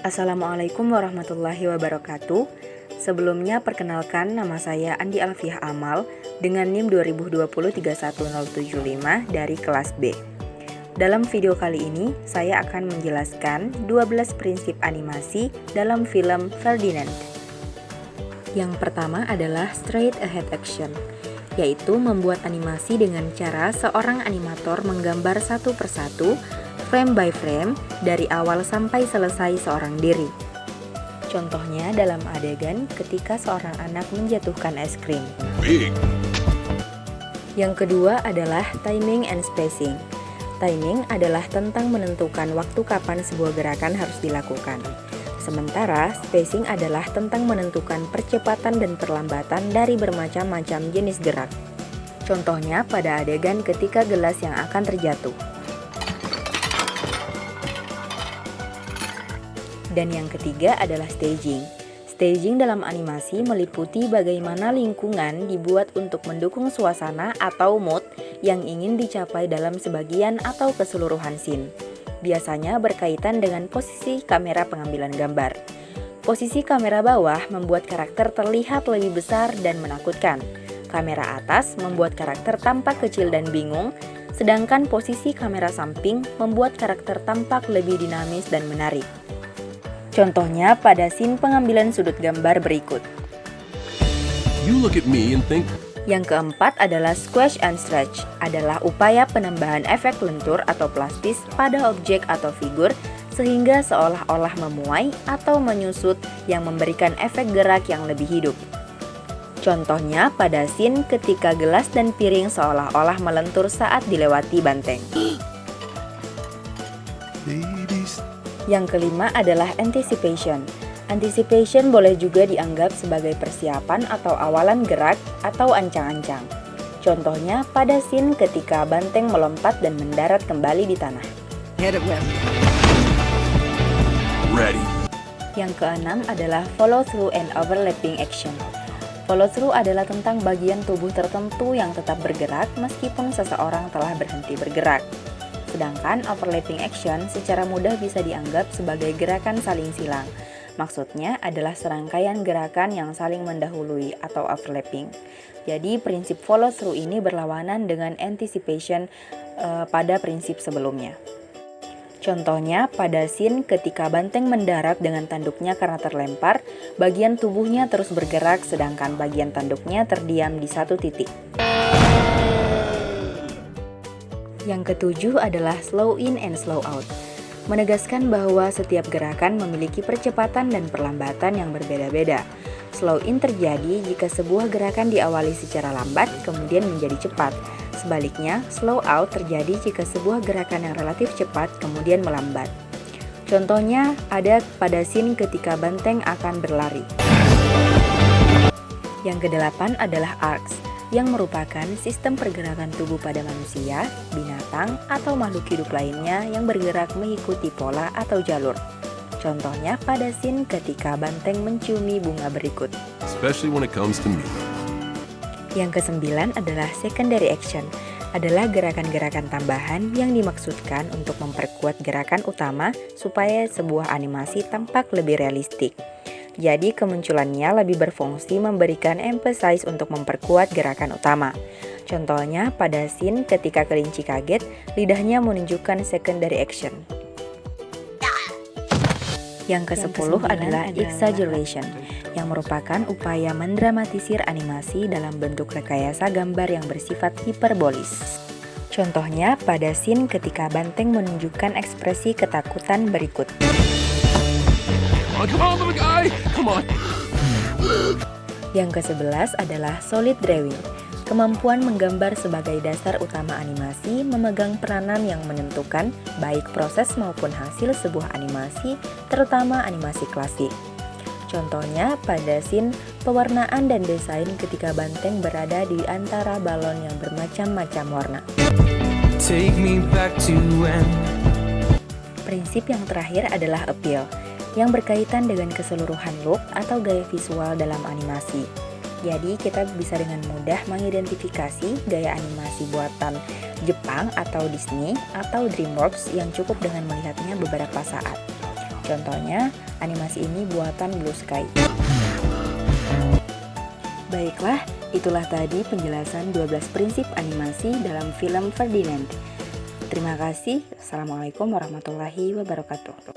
Assalamualaikum warahmatullahi wabarakatuh. Sebelumnya perkenalkan, nama saya Andi Alfiah Amal dengan NIM 2020-31075 dari kelas B. Dalam video kali ini, saya akan menjelaskan 12 prinsip animasi dalam film Ferdinand. Yang pertama adalah straight ahead action, yaitu membuat animasi dengan cara seorang animator menggambar satu persatu, frame by frame, dari awal sampai selesai seorang diri. Contohnya dalam adegan ketika seorang anak menjatuhkan es krim. Yang kedua adalah timing and spacing. Timing adalah tentang menentukan waktu kapan sebuah gerakan harus dilakukan. Sementara spacing adalah tentang menentukan percepatan dan perlambatan dari bermacam-macam jenis gerak. Contohnya pada adegan ketika gelas yang akan terjatuh. Dan yang ketiga adalah staging. Staging dalam animasi meliputi bagaimana lingkungan dibuat untuk mendukung suasana atau mood yang ingin dicapai dalam sebagian atau keseluruhan scene. Biasanya berkaitan dengan posisi kamera pengambilan gambar. Posisi kamera bawah membuat karakter terlihat lebih besar dan menakutkan. Kamera atas membuat karakter tampak kecil dan bingung, sedangkan posisi kamera samping membuat karakter tampak lebih dinamis dan menarik. Contohnya pada scene pengambilan sudut gambar berikut. You look at me and think, Yang keempat adalah squash and stretch, adalah upaya penambahan efek lentur atau plastis pada objek atau figur sehingga seolah-olah memuai atau menyusut yang memberikan efek gerak yang lebih hidup. Contohnya pada scene ketika gelas dan piring seolah-olah melentur saat dilewati banteng. babies. Yang kelima adalah anticipation. Anticipation boleh juga dianggap sebagai persiapan atau awalan gerak atau ancang-ancang. Contohnya pada scene ketika banteng melompat dan mendarat kembali di tanah. Ready. Yang keenam adalah follow through and overlapping action. Follow through adalah tentang bagian tubuh tertentu yang tetap bergerak meskipun seseorang telah berhenti bergerak. Sedangkan overlapping action secara mudah bisa dianggap sebagai gerakan saling silang. Maksudnya adalah serangkaian gerakan yang saling mendahului atau overlapping. Jadi prinsip follow through ini berlawanan dengan anticipation pada prinsip sebelumnya. Contohnya pada scene ketika banteng mendarat dengan tanduknya karena terlempar, bagian tubuhnya terus bergerak sedangkan bagian tanduknya terdiam di satu titik. Yang ketujuh adalah slow in and slow out, menegaskan bahwa setiap gerakan memiliki percepatan dan perlambatan yang berbeda-beda. Slow in terjadi jika sebuah gerakan diawali secara lambat kemudian menjadi cepat. Sebaliknya, slow out terjadi jika sebuah gerakan yang relatif cepat kemudian melambat. Contohnya ada pada scene ketika banteng akan berlari. Yang kedelapan adalah arcs, yang merupakan sistem pergerakan tubuh pada manusia, binatang, atau makhluk hidup lainnya yang bergerak mengikuti pola atau jalur. Contohnya pada scene ketika banteng menciumi bunga berikut. Especially when it comes to me. Yang kesembilan adalah secondary action, adalah gerakan-gerakan tambahan yang dimaksudkan untuk memperkuat gerakan utama supaya sebuah animasi tampak lebih realistik. Jadi kemunculannya lebih berfungsi memberikan emphasize untuk memperkuat gerakan utama. Contohnya pada scene ketika kelinci kaget, lidahnya menunjukkan secondary action. Yang ke-10 adalah exaggeration, yang merupakan upaya mendramatisir animasi dalam bentuk rekayasa gambar yang bersifat hiperbolis. Contohnya pada scene ketika banteng menunjukkan ekspresi ketakutan berikut. Come on, little guy! Come on! Yang ke-11 adalah solid drawing, kemampuan menggambar sebagai dasar utama animasi memegang peranan yang menentukan baik proses maupun hasil sebuah animasi, terutama animasi klasik. Contohnya pada scene pewarnaan dan desain ketika banteng berada di antara balon yang bermacam-macam warna. Take me back to when. Prinsip yang terakhir adalah appeal, yang berkaitan dengan keseluruhan look atau gaya visual dalam animasi. Jadi kita bisa dengan mudah mengidentifikasi gaya animasi buatan Jepang atau Disney atau DreamWorks yang cukup dengan melihatnya beberapa saat. Contohnya, animasi ini buatan Blue Sky. Baiklah, itulah tadi penjelasan 12 prinsip animasi dalam film Ferdinand. Terima kasih. Assalamualaikum warahmatullahi wabarakatuh.